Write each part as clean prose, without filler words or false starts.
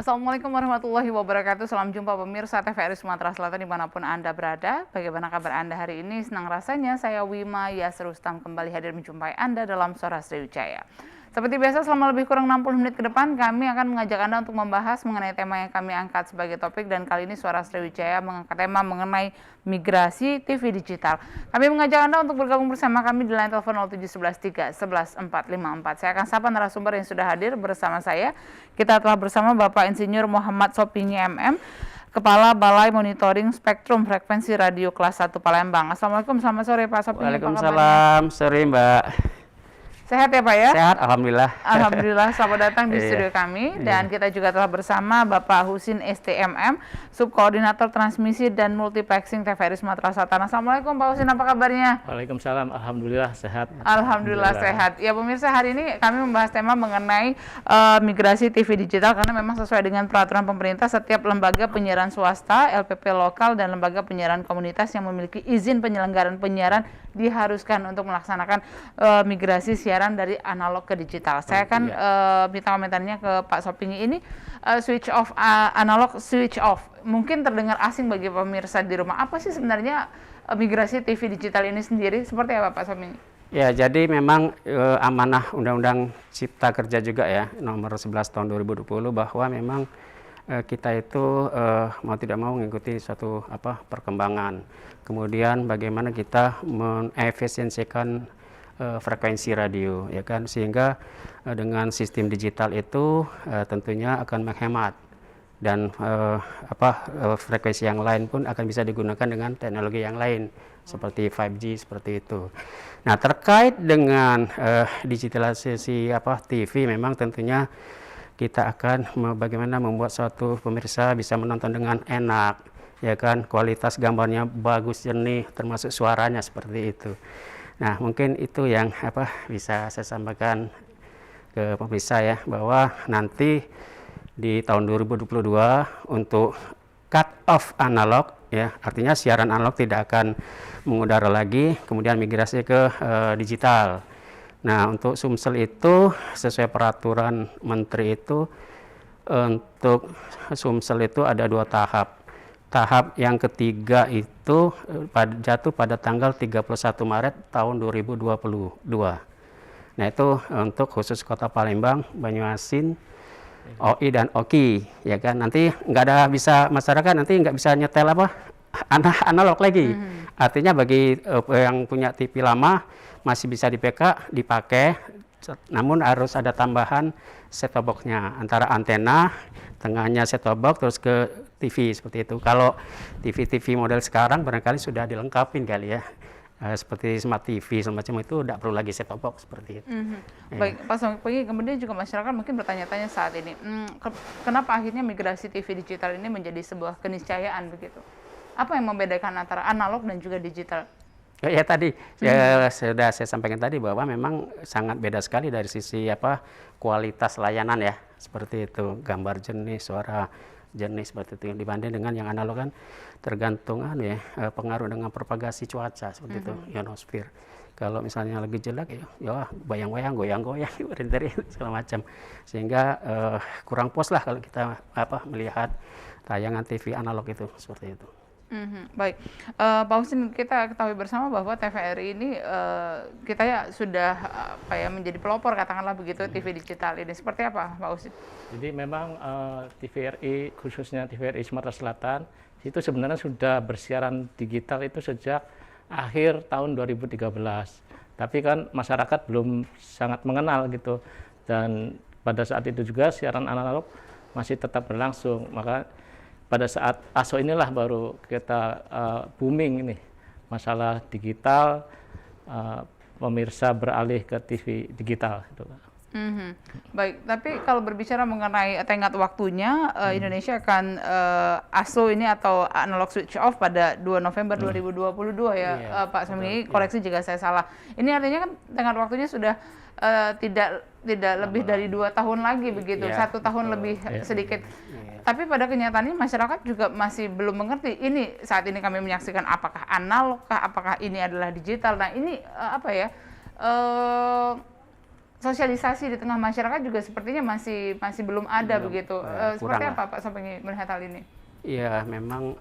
Assalamualaikum warahmatullahi wabarakatuh. Salam jumpa pemirsa TVRI Sumatera Selatan dimanapun Anda berada. Bagaimana kabar Anda hari ini? Senang rasanya saya Wima Yasir Rustam kembali hadir menjumpai Anda dalam Suara Sriwijaya. Seperti biasa selama lebih kurang 60 menit ke depan kami akan mengajak Anda untuk membahas mengenai tema yang kami angkat sebagai topik, dan kali ini Suara Sriwijaya mengangkat tema mengenai migrasi TV digital. Kami mengajak Anda untuk bergabung bersama kami di line telepon 07113 11454. Saya akan sapa narasumber yang sudah hadir bersama saya. Kita telah bersama Bapak Insinyur Muhammad Sopingi MM, Kepala Balai Monitoring Spektrum Frekuensi Radio Kelas 1 Palembang. Assalamualaikum, selamat sore Pak Sopingi. Waalaikumsalam, sore Mbak. Sehat ya Pak ya? Sehat, Alhamdulillah. Alhamdulillah, selamat datang di studio kami. Dan kita juga telah bersama Bapak Husin STMM, Subkoordinator Transmisi dan Multiplexing TVRI Sumatera Selatan. Assalamualaikum Pak Husin, apa kabarnya? Waalaikumsalam, Alhamdulillah sehat. Alhamdulillah sehat. Ya pemirsa, hari ini kami membahas tema mengenai migrasi TV digital, karena memang sesuai dengan peraturan pemerintah, setiap lembaga penyiaran swasta, LPP lokal, dan lembaga penyiaran komunitas yang memiliki izin penyelenggaraan penyiaran diharuskan untuk melaksanakan migrasi siaran dari analog ke digital. Saya akan minta komentarnya ke Pak Sopingi ini. Switch off, analog switch off, mungkin terdengar asing bagi pemirsa di rumah. Apa sih sebenarnya migrasi TV digital ini sendiri? Seperti apa Pak Sopingi? Ya, jadi memang amanah Undang-Undang Cipta Kerja juga ya, nomor 11 tahun 2020, bahwa memang kita itu mau tidak mau mengikuti suatu perkembangan. Kemudian bagaimana kita mengefisiensikan frekuensi radio, ya kan, sehingga dengan sistem digital itu tentunya akan menghemat, dan frekuensi yang lain pun akan bisa digunakan dengan teknologi yang lain seperti 5G seperti itu. Nah, terkait dengan digitalisasi TV, memang tentunya kita akan bagaimana membuat suatu pemirsa bisa menonton dengan enak, ya kan, kualitas gambarnya bagus, jernih, termasuk suaranya seperti itu. Nah, mungkin itu yang bisa saya sampaikan ke pemirsa ya, bahwa nanti di tahun 2022 untuk cut off analog, ya, artinya siaran analog tidak akan mengudara lagi, kemudian migrasi ke digital. Nah, untuk Sumsel itu sesuai peraturan menteri itu, untuk Sumsel itu ada 2 tahap. Tahap yang ketiga itu jatuh pada tanggal 31 Maret tahun 2022. Nah, itu untuk khusus Kota Palembang, Banyuasin, OI dan OKI, ya kan. Nanti nggak ada bisa masyarakat nanti nggak bisa nyetel analog lagi. Artinya bagi yang punya TV lama masih bisa dipakai, namun harus ada tambahan set-top box-nya, antara antena, tengahnya set-top box, terus ke TV seperti itu. Kalau TV model sekarang barangkali sudah dilengkapin kali ya, seperti smart TV semacam itu, tidak perlu lagi set-top box seperti itu. Baik, Pak Sopingi, kemudian juga masyarakat mungkin bertanya-tanya saat ini, kenapa akhirnya migrasi TV digital ini menjadi sebuah keniscayaan begitu? Apa yang membedakan antara analog dan juga digital? Ya tadi sudah saya sampaikan tadi bahwa memang sangat beda sekali dari sisi kualitas layanan ya, seperti itu, gambar jernih, suara jernih seperti itu, dibanding dengan yang analog kan tergantung pengaruh dengan propagasi cuaca seperti itu, ionosfer. Kalau misalnya lagi jelek ya bayang-bayang, goyang-goyang dari segala macam, sehingga kurang puas lah kalau kita melihat tayangan TV analog itu seperti itu. Baik, Pak Husin, kita ketahui bersama bahwa TVRI ini kita ya sudah menjadi pelopor, katakanlah begitu, TV digital ini. Seperti apa Pak Husin? Jadi memang TVRI, khususnya TVRI Sumatera Selatan, itu sebenarnya sudah bersiaran digital itu sejak akhir tahun 2013. Tapi kan masyarakat belum sangat mengenal gitu, dan pada saat itu juga siaran analog masih tetap berlangsung. Maka pada saat ASO inilah baru kita booming ini masalah digital, pemirsa beralih ke TV digital gitu. Baik, tapi kalau berbicara mengenai tenggat waktunya, Indonesia akan ASO ini atau analog switch off pada 2 November 2022 ya, Pak Sopingi, koreksi jika saya salah. Ini artinya kan tenggat waktunya sudah tidak lebih dari 2 tahun lagi begitu, 1 tahun lebih sedikit. Tapi pada kenyataannya masyarakat juga masih belum mengerti. Ini saat ini kami menyaksikan apakah analog kah, apakah ini adalah digital. Nah ini sosialisasi di tengah masyarakat juga sepertinya masih belum ada Belum, begitu. kurang Seperti lah. apa Pak Sopeng melihat hal ini? Iya, memang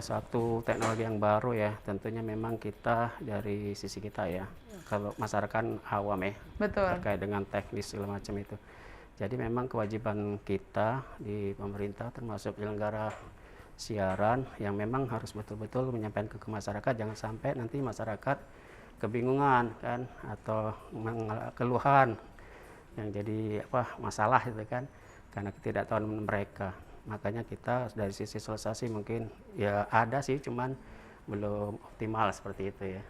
satu teknologi yang baru ya. Tentunya memang kita dari sisi kita ya, kalau masyarakat awam ya, Betul. terkait dengan teknis segala macam itu. Jadi memang kewajiban kita di pemerintah termasuk penyelenggara siaran yang memang harus betul-betul menyampaikan ke masyarakat, jangan sampai nanti masyarakat kebingungan kan atau keluhan yang jadi masalah itu kan karena ketidaktahuan mereka. Makanya kita dari sisi sosialisasi mungkin ya ada sih, cuman belum optimal seperti itu ya.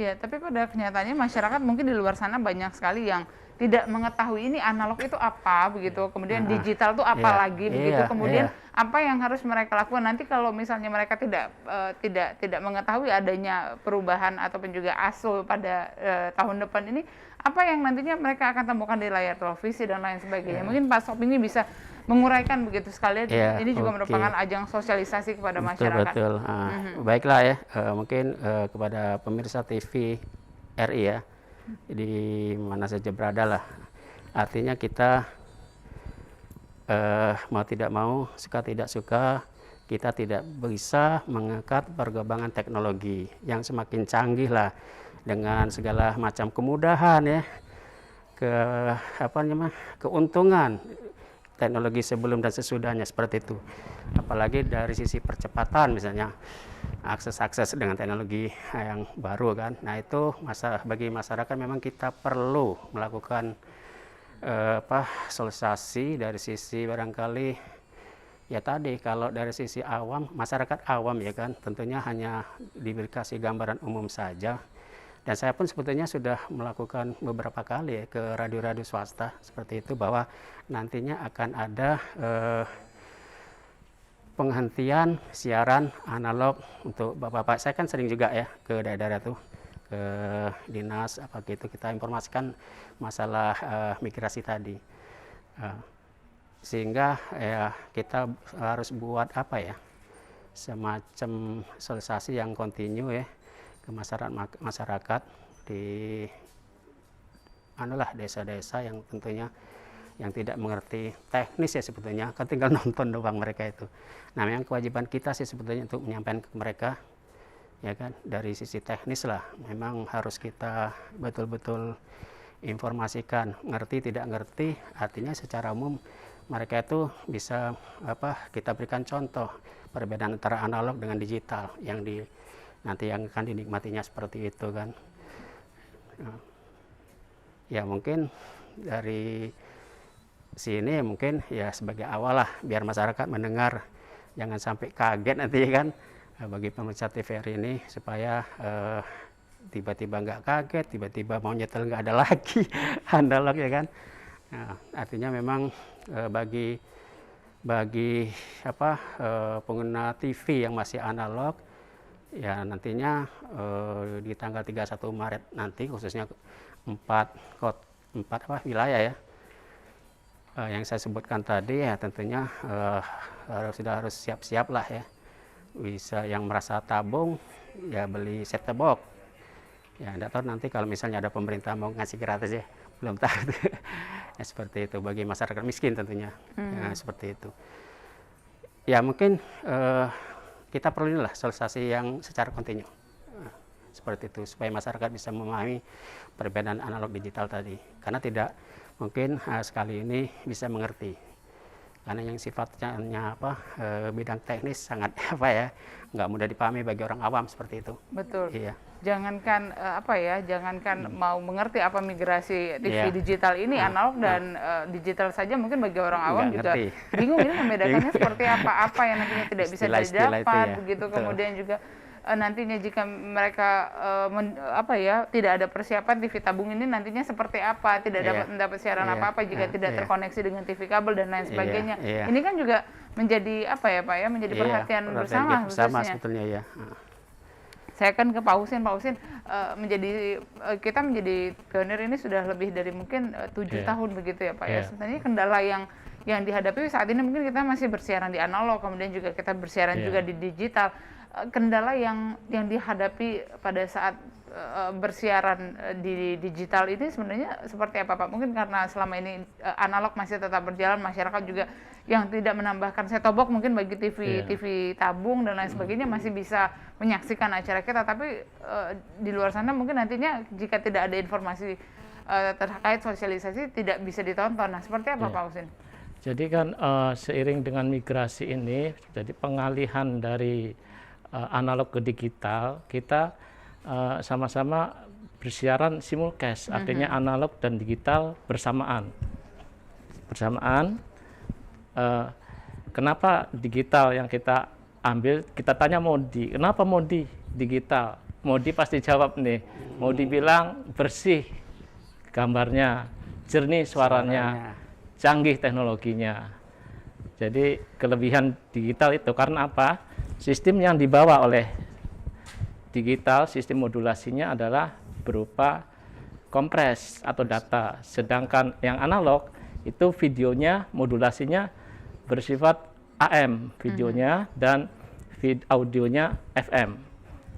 Ya, tapi pada kenyataannya masyarakat mungkin di luar sana banyak sekali yang tidak mengetahui ini analog itu apa begitu, kemudian digital itu apa Iya, lagi begitu, iya, kemudian iya. apa yang harus mereka lakukan nanti kalau misalnya mereka tidak mengetahui adanya perubahan ataupun juga ASO pada tahun depan ini, apa yang nantinya mereka akan temukan di layar televisi dan lain sebagainya. Mungkin Pak Sop ini bisa menguraikan begitu sekalian. Iya, Ini juga oke. merupakan ajang sosialisasi kepada Betul, masyarakat. betul. Baiklah ya, mungkin kepada pemirsa TV RI ya, di mana saja berada lah. Artinya kita mau tidak mau, suka tidak suka, kita tidak bisa mengikat perkembangan teknologi yang semakin canggih lah dengan segala macam kemudahan ya, keuntungan teknologi sebelum dan sesudahnya seperti itu. Apalagi dari sisi percepatan misalnya akses dengan teknologi yang baru kan. Nah itu bagi masyarakat memang kita perlu melakukan sosialisasi dari sisi barangkali ya tadi kalau dari sisi awam, masyarakat awam ya kan tentunya hanya diberi gambaran umum saja. Dan saya pun sebetulnya sudah melakukan beberapa kali ya ke radio-radio swasta seperti itu bahwa nantinya akan ada penghentian siaran analog untuk bapak-bapak. Saya kan sering juga ya ke daerah-daerah tuh, ke dinas apa gitu, kita informasikan masalah migrasi tadi. Sehingga ya kita harus buat semacam sosialisasi yang kontinu ya ke masyarakat di desa-desa yang tentunya yang tidak mengerti teknis ya sebetulnya kan tinggal nonton doang mereka itu. Nah memang kewajiban kita sih sebetulnya untuk menyampaikan ke mereka ya kan dari sisi teknis lah memang harus kita betul-betul informasikan, ngerti tidak ngerti artinya secara umum mereka itu bisa kita berikan contoh perbedaan antara analog dengan digital yang nanti yang akan dinikmatinya seperti itu kan. Ya mungkin dari sini mungkin ya sebagai awal lah biar masyarakat mendengar jangan sampai kaget nanti kan bagi pemirsa TVRI ini supaya tiba-tiba nggak kaget, tiba-tiba mau nyetel nggak ada lagi analog ya kan. Nah, artinya memang bagi pengguna TV yang masih analog ya nantinya di tanggal 31 Maret nanti khususnya 4 wilayah ya yang saya sebutkan tadi ya tentunya harus siap-siap lah ya, bisa yang merasa tabung ya beli set-top box ya, tidak tahu nanti kalau misalnya ada pemerintah mau ngasih gratis ya belum tahu ya, seperti itu bagi masyarakat miskin tentunya ya, seperti itu ya mungkin kita perlu inilah sosialisasi yang secara kontinu seperti itu supaya masyarakat bisa memahami perbedaan analog digital tadi karena tidak mungkin sekali ini bisa mengerti karena yang sifatnya bidang teknis sangat nggak mudah dipahami bagi orang awam seperti itu. Betul. Iya. Jangankan jangankan mau mengerti apa migrasi TV Iya. digital ini analog dan digital saja mungkin bagi orang awam Nggak juga ngerti. bingung ini membedakannya seperti apa yang nantinya tidak bisa Istilah-istilah itu didapat ya, begitu. betul. Kemudian juga nantinya jika mereka tidak ada persiapan TV tabung ini nantinya seperti apa, tidak dapat mendapat siaran Iya. apa-apa jika tidak Iya. terkoneksi dengan TV kabel dan lain sebagainya. Iya. Ini kan juga menjadi menjadi perhatian bersama khususnya. sebetulnya ya. Saya kan ke Pak Husin, kita menjadi pionir ini sudah lebih dari mungkin 7 tahun begitu ya Pak ya. Sebenarnya kendala yang dihadapi saat ini mungkin kita masih bersiaran di analog, kemudian juga kita bersiaran juga di digital. kendala yang dihadapi pada saat bersiaran di digital ini sebenarnya seperti apa Pak? Mungkin karena selama ini analog masih tetap berjalan, masyarakat juga yang tidak menambahkan set-top box mungkin bagi TV tabung dan lain sebagainya masih bisa menyaksikan acara kita, tapi di luar sana mungkin nantinya jika tidak ada informasi terkait sosialisasi tidak bisa ditonton. Nah, seperti apa Pak Husin? Jadi kan seiring dengan migrasi ini, jadi pengalihan dari analog ke digital, kita sama-sama bersiaran simulcast, artinya analog dan digital bersamaan. Kenapa digital yang kita ambil? Kita tanya Modi, kenapa Modi digital? Modi pasti jawab nih, Modi bilang bersih gambarnya, jernih suaranya, canggih teknologinya. Jadi kelebihan digital itu karena apa? Sistem yang dibawa oleh digital, sistem modulasinya adalah berupa kompres atau data. Sedangkan yang analog itu videonya, modulasinya bersifat AM videonya dan audionya FM.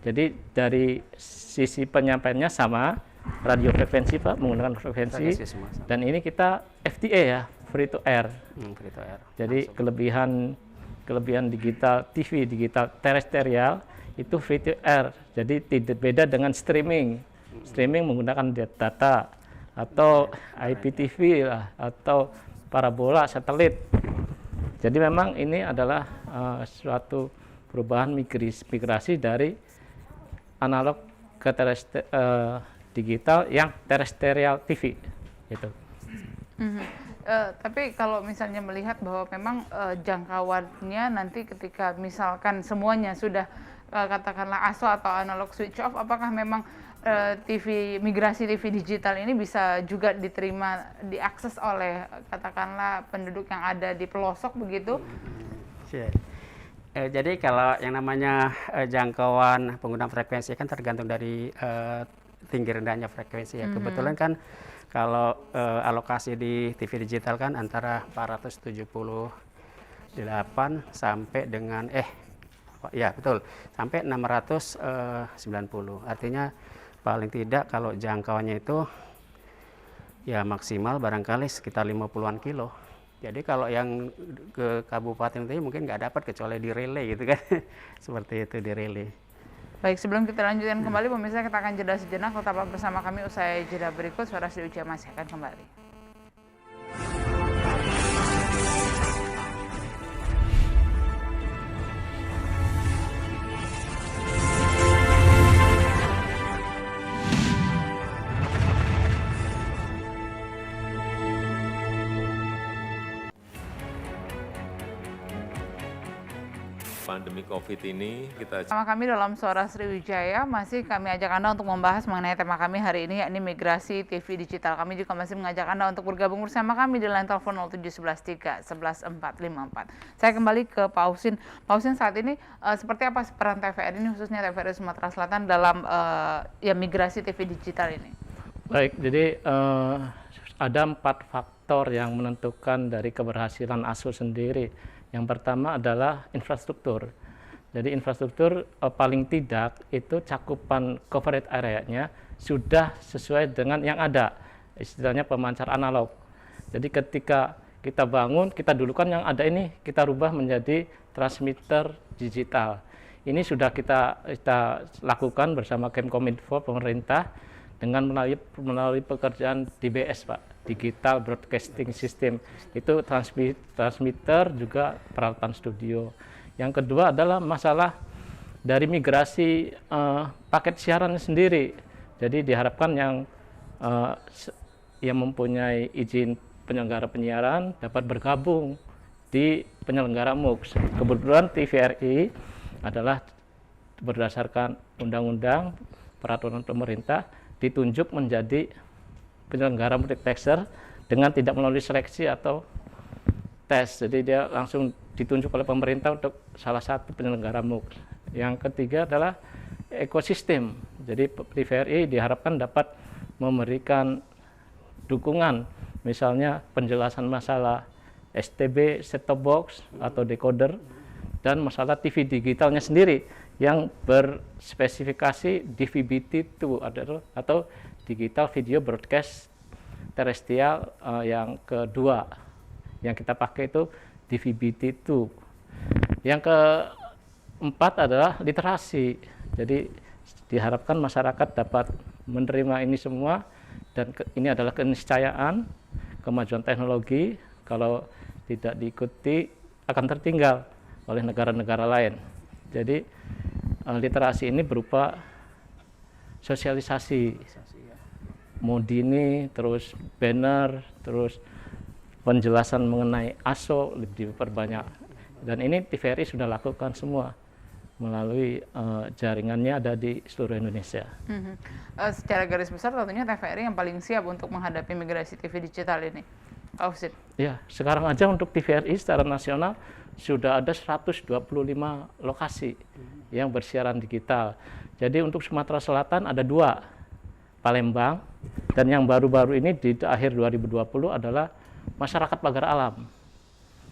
Jadi dari sisi penyampaiannya sama, radio frekuensi Pak, menggunakan frekuensi. Dan ini kita FTA ya, free to air. Free to air. Jadi kelebihan digital TV, digital terestrial itu free to air. Jadi tidak beda dengan streaming. Streaming menggunakan data atau IPTV lah, atau parabola, satelit. Jadi memang ini adalah suatu perubahan migrasi dari analog ke digital yang terestrial TV gitu. Tapi kalau misalnya melihat bahwa memang jangkauannya nanti ketika misalkan semuanya sudah katakanlah ASO atau analog switch off, apakah memang migrasi TV digital ini bisa juga diterima, diakses oleh katakanlah penduduk yang ada di pelosok begitu? Jadi kalau yang namanya jangkauan penggunaan frekuensi kan tergantung dari tinggi rendahnya frekuensi ya. Kebetulan kan kalau alokasi di TV digital kan antara 478 sampai dengan sampai 690. Artinya paling tidak kalau jangkauannya itu ya maksimal barangkali sekitar 50-an kilo. Jadi kalau yang ke kabupaten itu mungkin nggak dapat kecuali di relay gitu kan. Seperti itu di relay. Baik, sebelum kita lanjutkan kembali pemirsa, kita akan jeda sejenak. Tetaplah bersama kami, usai jeda berikut Suara Asri Wijaya masih akan kembali. Pandemi COVID ini kita Sama kami dalam Suara Sriwijaya, masih kami ajak Anda untuk membahas mengenai tema kami hari ini, yakni migrasi TV digital. Kami juga masih mengajak Anda untuk bergabung bersama kami di line telepon 07113 11 454. Saya kembali ke Pak Husin. Pak Husin, saat ini seperti apa peran TVRI ini, khususnya TVRI Sumatera Selatan dalam migrasi TV digital ini? Baik, jadi ada 4 faktor yang menentukan dari keberhasilan ASO sendiri. Yang pertama adalah infrastruktur. Jadi infrastruktur paling tidak itu cakupan coverage area-nya sudah sesuai dengan yang ada, istilahnya pemancar analog. Jadi ketika kita bangun, kita dulukan yang ada ini, kita rubah menjadi transmitter digital. Ini sudah kita lakukan bersama Kemkominfo pemerintah dengan melalui pekerjaan DBS Pak, Digital Broadcasting System. Itu transmitter juga peralatan studio. Yang kedua adalah masalah dari migrasi paket siaran sendiri. Jadi diharapkan yang mempunyai izin penyelenggara penyiaran dapat bergabung di penyelenggara MUX. Kebetulan TVRI adalah berdasarkan undang-undang peraturan pemerintah ditunjuk menjadi penyelenggara multiplexer dengan tidak melalui seleksi atau tes. Jadi dia langsung ditunjuk oleh pemerintah untuk salah satu penyelenggara MUX. Yang ketiga adalah ekosistem. Jadi TVRI diharapkan dapat memberikan dukungan, misalnya penjelasan masalah STB, set-top box atau decoder, dan masalah TV digitalnya sendiri yang berspesifikasi DVB-T2 atau Digital Video Broadcast Terrestrial yang kedua. Yang kita pakai itu DVB-T2. Yang keempat adalah literasi. Jadi diharapkan masyarakat dapat menerima ini semua, dan ini adalah keniscayaan kemajuan teknologi. Kalau tidak diikuti akan tertinggal oleh negara-negara lain. Jadi literasi ini berupa sosialisasi, Modini, terus banner, terus penjelasan mengenai ASO lebih diperbanyak. Dan ini TVRI sudah lakukan semua melalui jaringannya ada di seluruh Indonesia. Secara garis besar tentunya TVRI yang paling siap untuk menghadapi migrasi TV digital ini. Ausit. Ya, sekarang aja untuk TVRI secara nasional sudah ada 125 lokasi yang bersiaran digital. Jadi untuk Sumatera Selatan ada 2, Palembang, dan yang baru-baru ini di akhir 2020 adalah masyarakat Pagar Alam.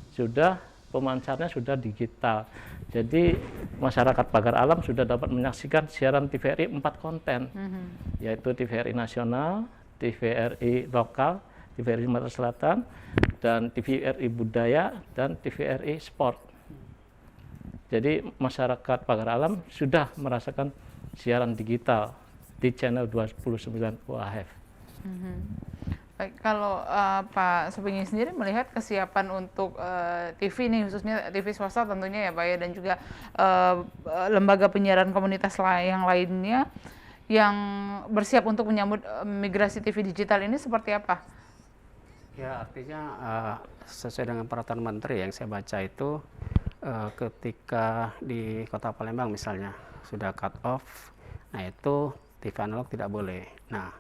Sudah pemancarnya sudah digital. Jadi masyarakat Pagar Alam sudah dapat menyaksikan siaran TVRI 4 konten, yaitu TVRI nasional, TVRI lokal, TVRI Sumatera Selatan, dan TVRI budaya, dan TVRI sport. Jadi masyarakat Pagar Alam sudah merasakan siaran digital di channel 29 UHF. Baik, kalau Pak Supingi sendiri melihat kesiapan untuk TV nih, khususnya TV swasta tentunya ya Pak ya, dan juga lembaga penyiaran komunitas yang lainnya yang bersiap untuk menyambut migrasi TV digital ini seperti apa? Ya, artinya sesuai dengan peraturan menteri yang saya baca itu, ketika di Kota Palembang misalnya sudah cut off, nah itu TV analog tidak boleh. Nah,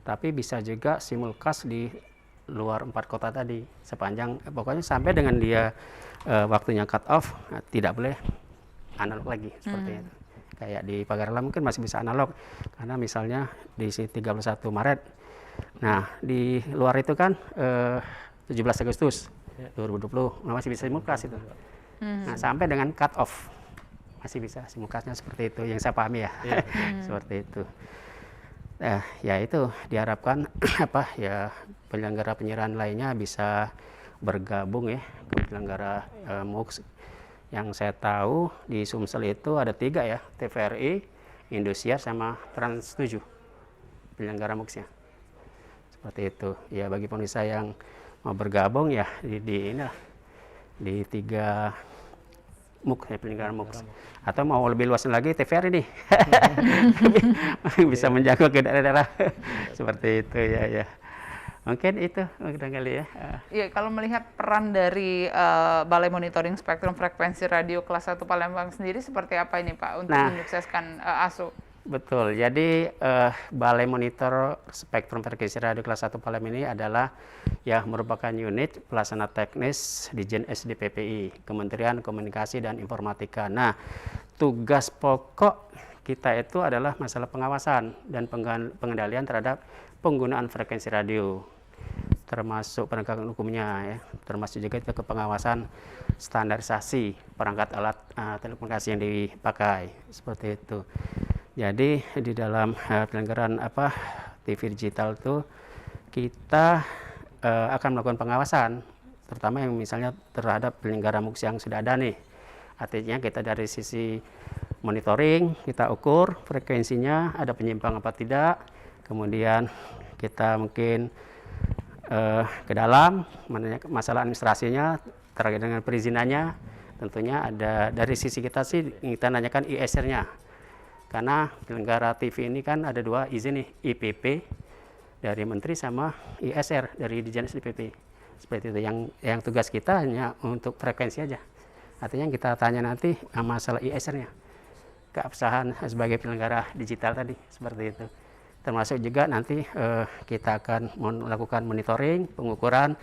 tapi bisa juga simulcast di luar 4 kota tadi, sepanjang pokoknya sampai dengan dia waktunya cut off, tidak boleh analog lagi seperti itu. Kayak di Pagar Alam mungkin masih bisa analog, karena misalnya di 31 Maret, nah di luar itu kan 17 Agustus 2020 masih bisa simulcast itu. Nah, sampai dengan cut off masih bisa simulcastnya seperti itu, yang saya pahami ya. Seperti itu. Ya itu diharapkan apa ya, penyelenggara penyiaran lainnya bisa bergabung ya ke penyelenggara MUX. Yang saya tahu di Sumsel itu ada 3 ya, TVRI, Indosiar sama Trans 7 penyelenggara MUX-nya. Seperti itu. Ya bagi pemirsa yang mau bergabung ya di 3 MUX ya, penyelenggara MUX. Atau mau lebih luas lagi TVRI nih. Bisa menjangkau ke daerah-daerah. Seperti itu ya. Mungkin itu kali ya. Iya, kalau melihat peran dari Balai Monitoring Spektrum Frekuensi Radio Kelas 1 Palembang sendiri seperti apa ini Pak untuk menyukseskan ASO? Betul, jadi Balai Monitor Spektrum Frekuensi Radio Kelas 1 Palembang ini adalah ya merupakan unit pelaksana teknis di Dijen SDPPI, Kementerian Komunikasi dan Informatika. Nah, tugas pokok kita itu adalah masalah pengawasan dan pengendalian terhadap penggunaan frekuensi radio, termasuk penegakan hukumnya ya, termasuk juga itu ke pengawasan standarisasi perangkat alat telekomunikasi yang dipakai, seperti itu. Jadi di dalam penyelenggaraan TV digital itu kita akan melakukan pengawasan, terutama yang misalnya terhadap penyelenggara MUX yang sudah ada nih. Artinya kita dari sisi monitoring, kita ukur frekuensinya ada penyimpangan apa tidak, kemudian kita mungkin ke dalam masalah administrasinya terkait dengan perizinannya. Tentunya ada dari sisi kita sih kita nanyakan ISR-nya. Karena penyelenggara TV ini kan ada 2 izin nih, IPP dari Menteri sama ISR dari Dijen SDPP. Seperti itu. Yang tugas kita hanya untuk frekuensi aja. Artinya kita tanya nanti masalah ISR-nya, keabsahan sebagai penyelenggara digital tadi, seperti itu. Termasuk juga nanti kita akan melakukan monitoring, pengukuran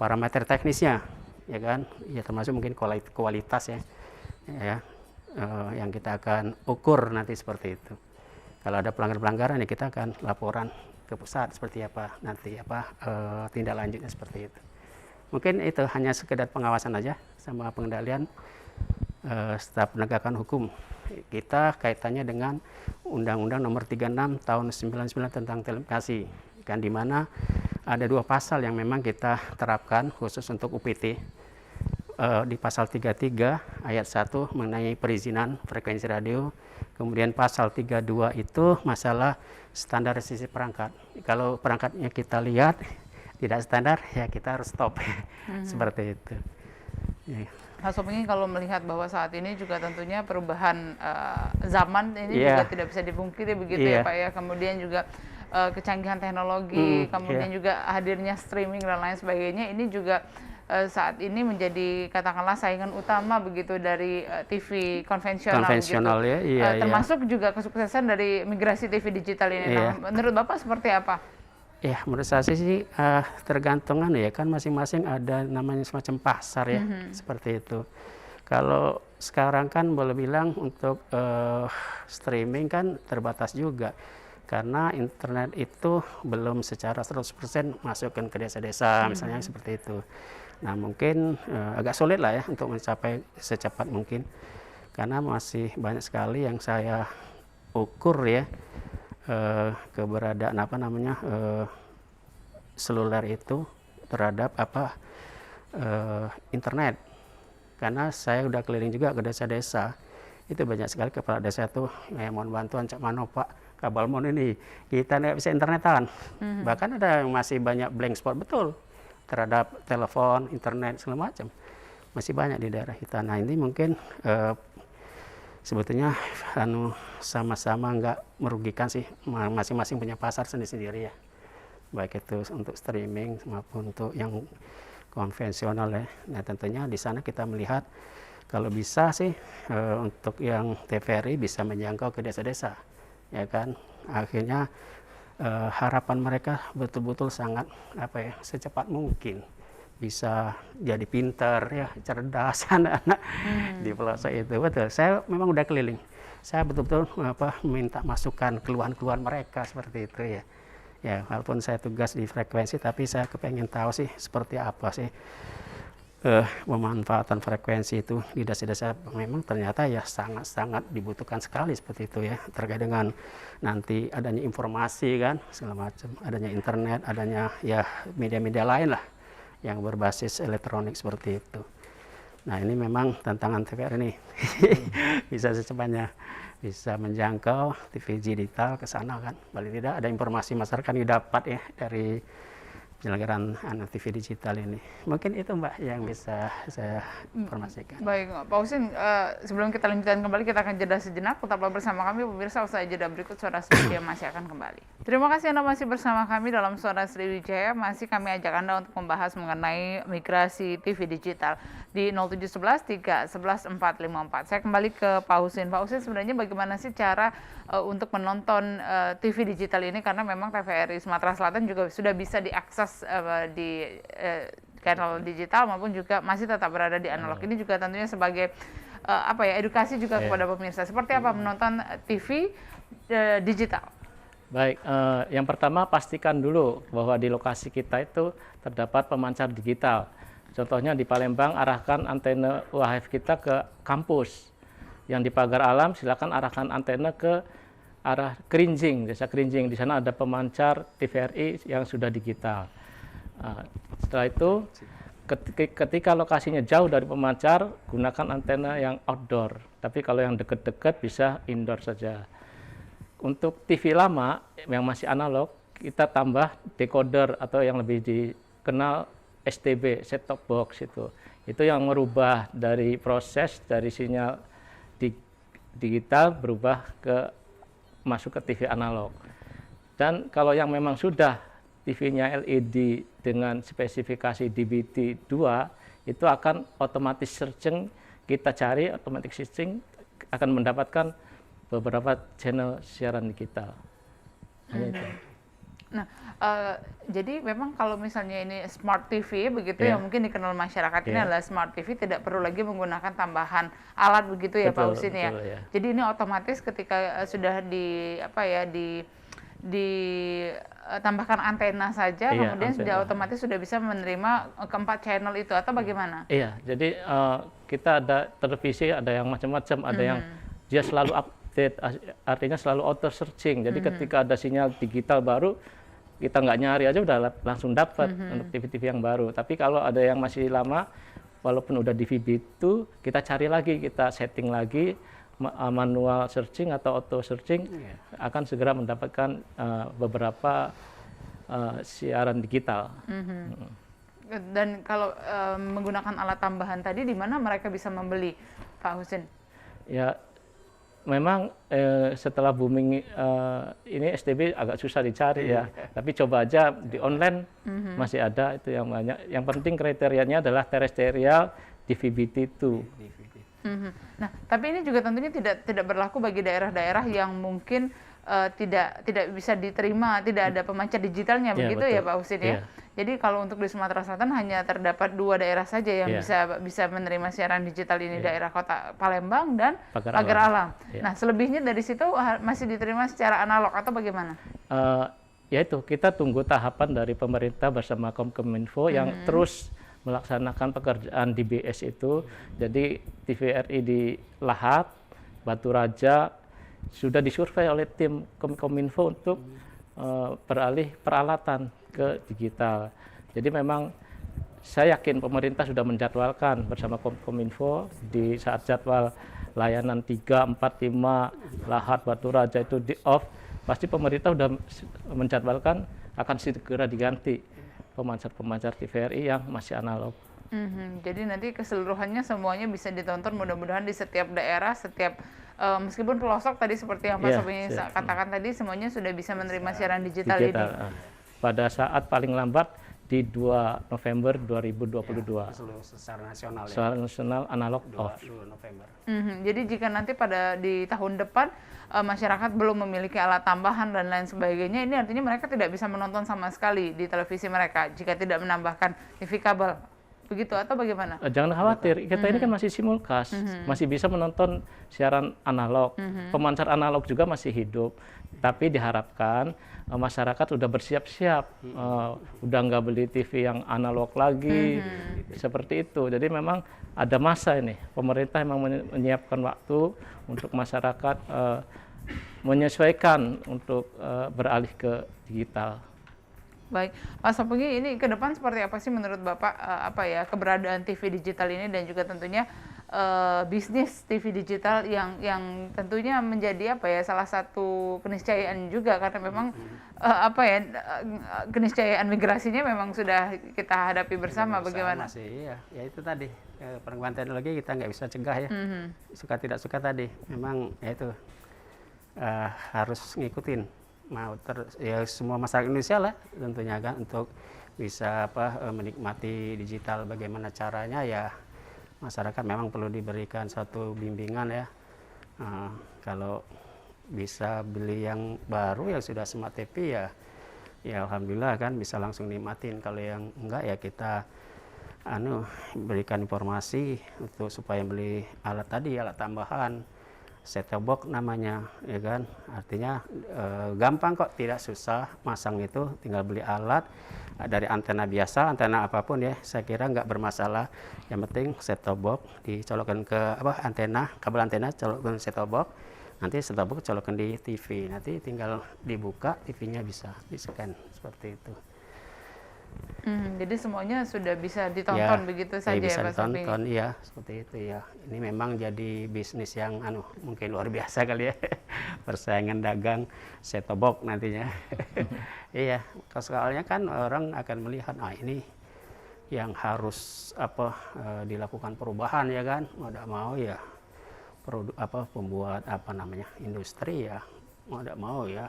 parameter teknisnya, ya kan? Ya termasuk mungkin kualitas ya. Yang kita akan ukur nanti seperti itu. Kalau ada pelanggaran-pelanggaran ya kita akan laporan ke pusat seperti apa nanti tindak lanjutnya seperti itu. Mungkin itu hanya sekedar pengawasan aja sama pengendalian staf penegakan hukum. Kita kaitannya dengan Undang-Undang Nomor 36 Tahun 99 tentang telekomunikasi, kan di mana ada 2 pasal yang memang kita terapkan khusus untuk UPT. Di pasal 33 ayat 1 mengenai perizinan frekuensi radio, kemudian pasal 32 itu masalah standarisasi perangkat. Kalau perangkatnya kita lihat tidak standar, ya kita harus stop. Seperti itu. Ya. Mas Sopeng kalau melihat bahwa saat ini juga tentunya perubahan zaman ini juga tidak bisa dipungkiri begitu ya Pak ya. Kemudian juga kecanggihan teknologi, kemudian juga hadirnya streaming dan lain sebagainya, ini juga saat ini menjadi katakanlah saingan utama begitu dari TV konvensional begitu. Ya, termasuk juga kesuksesan dari migrasi TV digital ini. Nah, menurut Bapak seperti apa? Ya, menurut saya sih tergantungan ya, kan masing-masing ada namanya semacam pasar ya, seperti itu. Kalau sekarang kan boleh bilang untuk streaming kan terbatas juga, karena internet itu belum secara 100% masuk ke desa-desa, misalnya seperti itu. Nah, mungkin agak sulit lah ya untuk mencapai secepat mungkin, karena masih banyak sekali yang saya ukur ya, keberadaan seluler itu terhadap internet. Karena saya udah keliling juga ke desa-desa, itu banyak sekali kepala desa itu mohon bantuan Cak Mano Pak, Kabalmon ini kita nggak bisa internetan. Bahkan ada yang masih banyak blank spot betul terhadap telepon, internet segala macam, masih banyak di daerah kita. Nah, ini mungkin sebetulnya sama-sama nggak merugikan sih, masing-masing punya pasar sendiri-sendiri ya, baik itu untuk streaming maupun untuk yang konvensional ya. Nah, tentunya di sana kita melihat kalau bisa sih untuk yang TVRI bisa menjangkau ke desa-desa, ya kan. Akhirnya harapan mereka betul-betul sangat secepat mungkin bisa jadi pintar ya, cerdas anak-anak di pelosok itu. Betul, saya memang udah keliling, saya betul-betul minta masukan keluhan-keluhan mereka seperti itu ya. Ya, walaupun saya tugas di frekuensi, tapi saya kepengen tahu sih seperti apa sih pemanfaatan frekuensi itu di desa-desa. Memang ternyata ya sangat-sangat dibutuhkan sekali seperti itu ya, terkait dengan nanti adanya informasi kan segala macam, adanya internet, adanya ya media-media lain lah yang berbasis elektronik seperti itu. Nah, ini memang tantangan TVR ini bisa secepatnya bisa menjangkau TV digital ke sana kan. Paling tidak ada informasi masyarakat yang dapat ya dari penyelenggaraan TV digital ini. Mungkin itu Mbak yang bisa saya informasikan. Baik Pak Husin, sebelum kita lanjutkan kembali, kita akan jeda sejenak. Tetaplah bersama kami pemirsa, usai jeda berikut Suara Sriwijaya masih akan kembali. Terima kasih Anda masih bersama kami dalam Suara Sriwijaya. Masih kami ajak Anda untuk membahas mengenai migrasi TV digital di 0711 311 454. Saya kembali ke Pak Husin. Pak Husin, sebenarnya bagaimana sih cara untuk menonton TV digital ini, karena memang TVRI Sumatera Selatan juga sudah bisa diakses di kanal digital maupun juga masih tetap berada di analog. Ini juga tentunya sebagai edukasi juga kepada pemirsa. Seperti apa menonton TV digital? Baik, yang pertama pastikan dulu bahwa di lokasi kita itu terdapat pemancar digital. Contohnya di Palembang, arahkan antena UHF kita ke kampus. Yang di Pagar Alam, silakan arahkan antena ke arah Kerinjing, desa Kerinjing. Di sana ada pemancar TVRI yang sudah digital. Setelah itu, ketika lokasinya jauh dari pemancar, gunakan antena yang outdoor. Tapi kalau yang dekat-dekat bisa indoor saja. Untuk TV lama yang masih analog, kita tambah decoder atau yang lebih dikenal STB, set top box itu. Itu yang merubah dari proses dari sinyal digital berubah masuk ke TV analog. Dan kalau yang memang sudah TV-nya LED dengan spesifikasi DVB-T2, itu akan otomatis searching, kita cari otomatis searching akan mendapatkan beberapa channel siaran digital. Nah, jadi memang kalau misalnya ini Smart TV begitu ya, mungkin dikenal masyarakat ini adalah Smart TV, tidak perlu lagi menggunakan tambahan alat begitu ya Pak Husin ya. Jadi ini otomatis ketika sudah ditambahkan antena saja, Iya, kemudian sudah antena. otomatis sudah bisa menerima keempat channel itu atau bagaimana? Iya, jadi kita ada televisi, ada yang macam-macam, ada yang dia selalu update, artinya selalu auto searching. Jadi ketika ada sinyal digital baru, kita nggak nyari aja udah langsung dapat untuk TV-TV yang baru. Tapi kalau ada yang masih lama, walaupun udah di VB2, kita cari lagi, kita setting lagi, manual searching atau auto searching, akan segera mendapatkan beberapa siaran digital. Dan kalau menggunakan alat tambahan tadi, di mana mereka bisa membeli, Pak Husin? Ya, memang setelah booming ini STB agak susah dicari ya. Tapi coba aja di online masih ada itu yang banyak. Yang penting kriterianya adalah terestrial di VBT2. Nah, tapi ini juga tentunya tidak berlaku bagi daerah-daerah yang mungkin tidak bisa diterima, tidak ada pemancar digitalnya, Ya, begitu betul. ya Pak Husin ya. Iya. Jadi kalau untuk di Sumatera Selatan hanya terdapat 2 daerah saja yang Iya. bisa menerima siaran digital ini, daerah Kota Palembang dan Pagar Pagar Alam. Alam. Iya. Nah, selebihnya dari situ masih diterima secara analog atau bagaimana? Ya itu, kita tunggu tahapan dari pemerintah bersama Kominfo yang terus melaksanakan pekerjaan di BS itu. Jadi TVRI di Lahat, Batu Raja sudah disurvei oleh tim Kominfo untuk beralih peralatan ke digital. Jadi memang saya yakin pemerintah sudah menjadwalkan bersama Kominfo di saat jadwal layanan 3, 4, 5, Lahat, Batu Raja itu di off, pasti pemerintah sudah menjadwalkan akan segera diganti pemancar-pemancar TVRI yang masih analog. Jadi nanti keseluruhannya semuanya bisa ditonton mudah-mudahan di setiap daerah, setiap meskipun pelosok tadi seperti yang Pak Sopini katakan tadi, semuanya sudah bisa menerima siaran digital ini. Pada saat paling lambat di 2 November 2022. Secara nasional ya. Secara nasional analog off. 2 November. Jadi jika nanti di tahun depan masyarakat belum memiliki alat tambahan dan lain sebagainya, ini artinya mereka tidak bisa menonton sama sekali di televisi mereka jika tidak menambahkan TV kabel. Begitu atau bagaimana? Jangan khawatir, kita ini kan masih simulcast, masih bisa menonton siaran analog. Pemancar analog juga masih hidup, tapi diharapkan masyarakat sudah bersiap-siap, udah nggak beli TV yang analog lagi, seperti itu. Jadi memang ada masa ini, pemerintah memang menyiapkan waktu untuk masyarakat menyesuaikan untuk beralih ke digital. Baik, Pak Sopini, ini ke depan seperti apa sih menurut Bapak keberadaan TV digital ini dan juga tentunya bisnis TV digital yang tentunya menjadi salah satu keniscayaan juga karena memang keniscayaan migrasinya memang sudah kita hadapi bersama. Bagaimana? Masih ya itu tadi perkembangan teknologi kita nggak bisa cegah ya. Suka tidak suka tadi memang ya itu harus ngikutin. Ya semua masyarakat Indonesia lah tentunya kan untuk bisa menikmati digital, bagaimana caranya ya masyarakat memang perlu diberikan satu bimbingan ya. Kalau bisa beli yang baru yang sudah smart TV ya alhamdulillah kan bisa langsung nikmatin. Kalau yang enggak ya kita berikan informasi untuk supaya beli alat tambahan. Set-top box namanya, ya kan? Artinya gampang kok, tidak susah masang itu, tinggal beli alat dari antena biasa, antena apapun ya, saya kira nggak bermasalah. Yang penting set-top box dicolokkan ke antena, kabel antena colokkan set-top box, nanti set-top box colokkan di TV, nanti tinggal dibuka, TV-nya bisa di-scan seperti itu. Jadi semuanya sudah bisa ditonton begitu saja bisa ya Pak Sopini? ditonton, iya seperti itu ya. Ini memang jadi bisnis yang mungkin luar biasa kali ya, persaingan dagang set-top box nantinya. Iya, soalnya kan orang akan melihat, ini yang harus dilakukan perubahan ya kan, mau tidak mau ya pembuat industri ya, mau tidak mau ya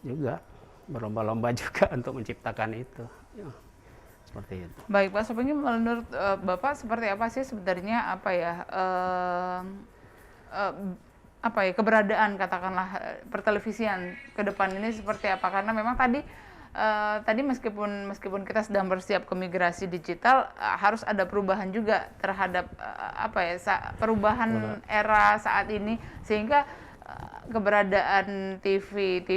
juga berlomba-lomba juga untuk menciptakan itu ya, seperti itu. Baik Pak Sopini, menurut Bapak seperti apa sih sebenarnya keberadaan katakanlah pertelevisian ke depan ini seperti apa? Karena memang tadi meskipun kita sedang bersiap ke migrasi digital, harus ada perubahan juga terhadap perubahan era saat ini, sehingga keberadaan TV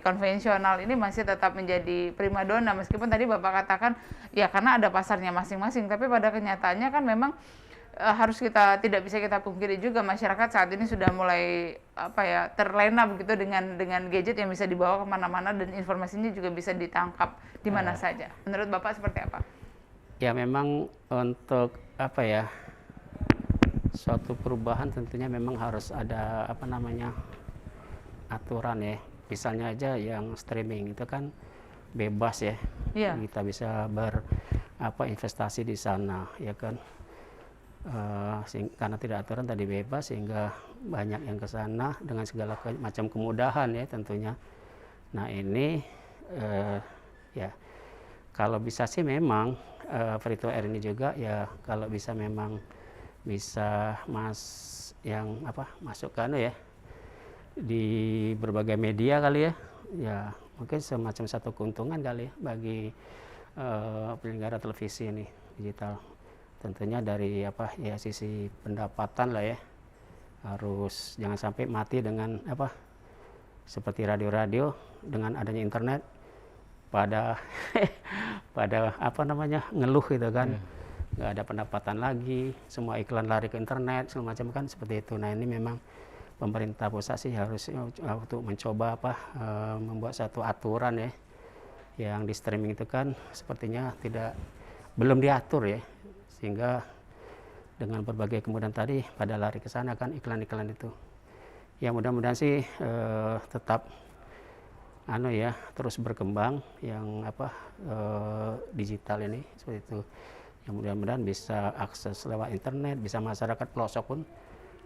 konvensional ini masih tetap menjadi primadona, meskipun tadi Bapak katakan ya karena ada pasarnya masing-masing, tapi pada kenyataannya kan memang tidak bisa kita pungkiri juga masyarakat saat ini sudah mulai terlena begitu dengan gadget yang bisa dibawa kemana-mana dan informasinya juga bisa ditangkap di mana saja. Menurut Bapak seperti apa? Ya memang untuk suatu perubahan tentunya memang harus ada aturan ya. Misalnya aja yang streaming itu kan bebas ya. Iya. Kita bisa investasi di sana ya kan. Karena tidak aturan tadi bebas sehingga banyak yang ke sana dengan segala macam kemudahan ya tentunya. Nah ini ya kalau bisa sih memang free to air ini juga ya kalau bisa memang bisa masuk ya di berbagai media kali ya mungkin semacam satu keuntungan kali ya bagi penyelenggara televisi ini digital. Tentunya dari sisi pendapatan lah ya, harus jangan sampai mati dengan seperti radio-radio dengan adanya internet pada ngeluh gitu kan, nggak ada pendapatan lagi, semua iklan lari ke internet segala macam kan seperti itu. Nah ini memang pemerintah pusat sih harus untuk mencoba membuat satu aturan ya, yang di streaming itu kan sepertinya belum diatur ya, sehingga dengan berbagai kemudahan tadi pada lari ke sana kan iklan-iklan itu. Ya mudah-mudahan sih tetap terus berkembang yang digital ini seperti itu. Yang mudah-mudahan bisa akses lewat internet, bisa masyarakat pelosok pun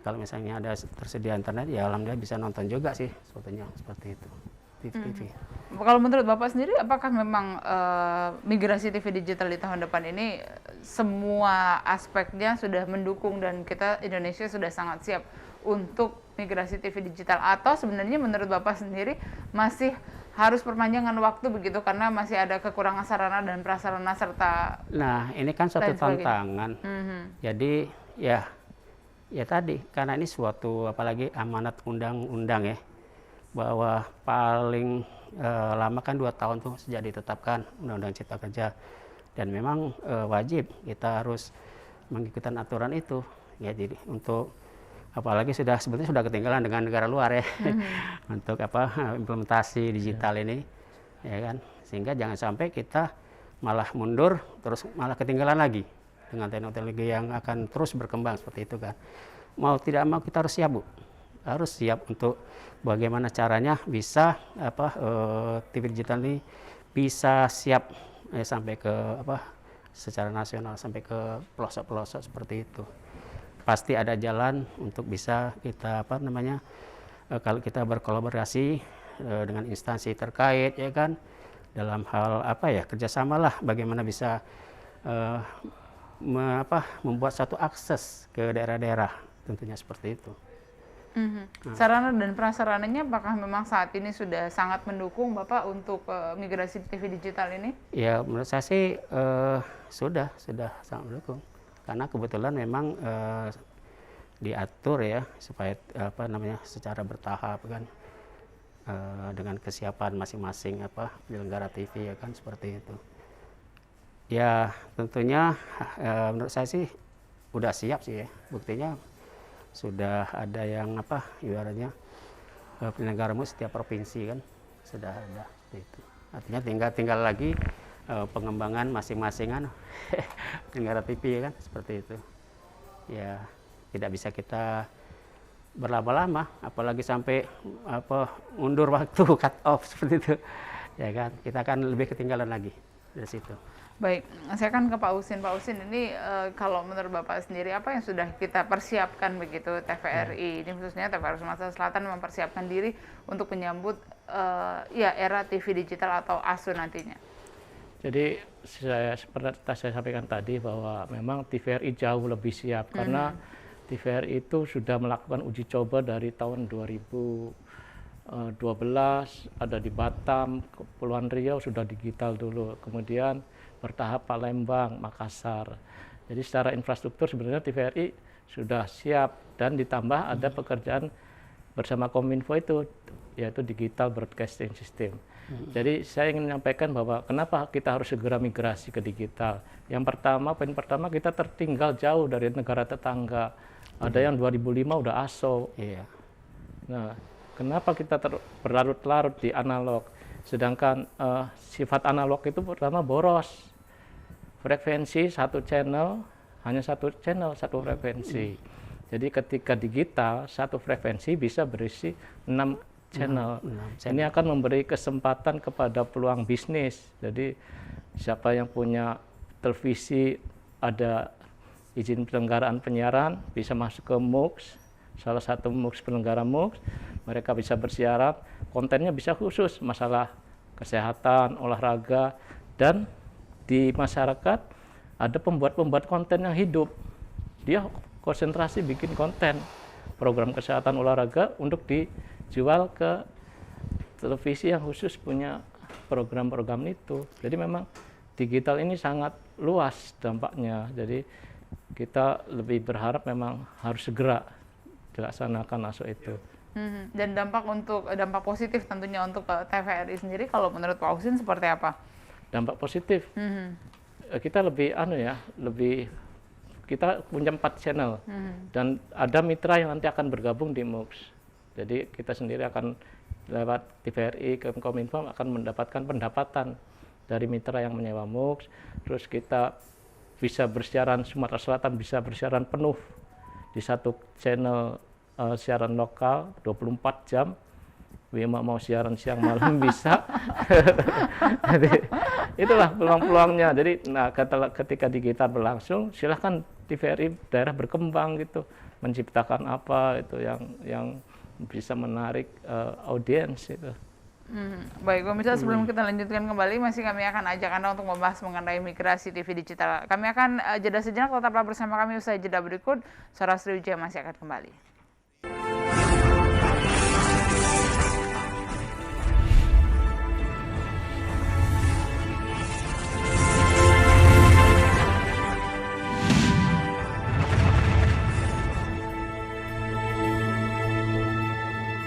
kalau misalnya ada tersedia internet ya alhamdulillah bisa nonton juga sih sebetulnya seperti itu. TV. Kalau menurut Bapak sendiri, apakah memang migrasi TV digital di tahun depan ini semua aspeknya sudah mendukung dan Indonesia sudah sangat siap untuk migrasi TV digital, atau sebenarnya menurut Bapak sendiri masih harus perpanjangan waktu begitu karena masih ada kekurangan sarana dan prasarana serta. Nah ini kan suatu tantangan. Jadi ya tadi karena ini suatu apalagi amanat undang-undang ya, bahwa paling lama kan 2 tahun tuh sejak ditetapkan Undang-Undang Cipta Kerja, dan memang wajib kita harus mengikuti aturan itu ya. Jadi untuk apalagi sebetulnya sudah ketinggalan dengan negara luar ya untuk implementasi digital ini ya kan, sehingga jangan sampai kita malah mundur terus malah ketinggalan lagi dengan teknologi yang akan terus berkembang seperti itu kan. Mau tidak mau kita harus siap harus siap untuk bagaimana caranya bisa TV digital ini bisa siap sampai ke secara nasional sampai ke pelosok-pelosok seperti itu. Pasti ada jalan untuk bisa kita kalau kita berkolaborasi dengan instansi terkait ya kan, dalam hal kerjasama lah bagaimana bisa membuat satu akses ke daerah-daerah tentunya seperti itu. Sarana dan prasarananya apakah memang saat ini sudah sangat mendukung Bapak untuk migrasi TV digital ini? Ya menurut saya sih sudah sangat mendukung, karena kebetulan memang diatur ya supaya secara bertahap kan, dengan kesiapan masing-masing penyelenggara TV ya kan seperti itu. Ya tentunya menurut saya sih udah siap sih ya, buktinya sudah ada yang ibaratnya penyelenggara setiap provinsi kan sudah ada itu. Artinya tinggal lagi pengembangan masing-masing penyelenggara TV kan seperti itu. Ya tidak bisa kita berlama-lama, apalagi sampai mundur waktu cut off seperti itu. Ya kan, kita akan lebih ketinggalan lagi dari situ. Baik, saya kan ke Pak Husin. Pak Husin, ini kalau menurut Bapak sendiri apa yang sudah kita persiapkan begitu TVRI, ini khususnya TVRI Sumatera Selatan mempersiapkan diri untuk menyambut era TV digital atau ASU nantinya? Jadi seperti saya sampaikan tadi bahwa memang TVRI jauh lebih siap karena TVRI itu sudah melakukan uji coba dari tahun 2012, ada di Batam, Kepulauan Riau sudah digital dulu, kemudian bertahap Palembang, Makassar. Jadi secara infrastruktur sebenarnya TVRI sudah siap, dan ditambah ada pekerjaan bersama Kominfo itu yaitu Digital Broadcasting System. Jadi saya ingin menyampaikan bahwa kenapa kita harus segera migrasi ke digital. Yang pertama, poin pertama, kita tertinggal jauh dari negara tetangga. Ada yang 2005 udah ASO. Iya. Nah, kenapa kita berlarut-larut di analog? Sedangkan sifat analog itu pertama boros. Frekuensi satu channel, hanya satu channel, satu frekuensi. Jadi ketika digital, satu frekuensi bisa berisi 6 channel. Ini akan memberi kesempatan kepada peluang bisnis. Jadi siapa yang punya televisi, ada izin penyelenggaraan penyiaran, bisa masuk ke MUX, salah satu MUX penyelenggara MUX, mereka bisa bersiaran, kontennya bisa khusus masalah kesehatan, olahraga, dan di masyarakat ada pembuat konten yang hidup. Dia konsentrasi bikin konten, program kesehatan olahraga untuk dijual ke televisi yang khusus punya program-program itu. Jadi memang digital ini sangat luas dampaknya. Jadi kita lebih berharap memang harus segera dilaksanakan ASO itu. Dan dampak positif tentunya untuk TVRI sendiri, kalau menurut Pak Husin seperti apa? Dampak positif, kita lebih kita punya 4 channel dan ada mitra yang nanti akan bergabung di MUX. Jadi kita sendiri akan lewat TVRI, Kominfo akan mendapatkan pendapatan dari mitra yang menyewa MUX. Terus kita bisa bersiaran, Sumatera Selatan bisa bersiaran penuh di satu channel siaran lokal 24 jam. Wima mau siaran siang malam bisa. Jadi itulah peluang-peluangnya. Jadi ketika digital berlangsung, silahkan TVRI daerah berkembang gitu, menciptakan apa itu yang bisa menarik audiens itu. Baik, pemirsa, sebelum kita lanjutkan kembali, masih kami akan ajak Anda untuk membahas mengenai migrasi TV digital. Kami akan jeda sejenak, tetaplah bersama kami usai jeda berikut. Suara Sriwijaya masih akan kembali.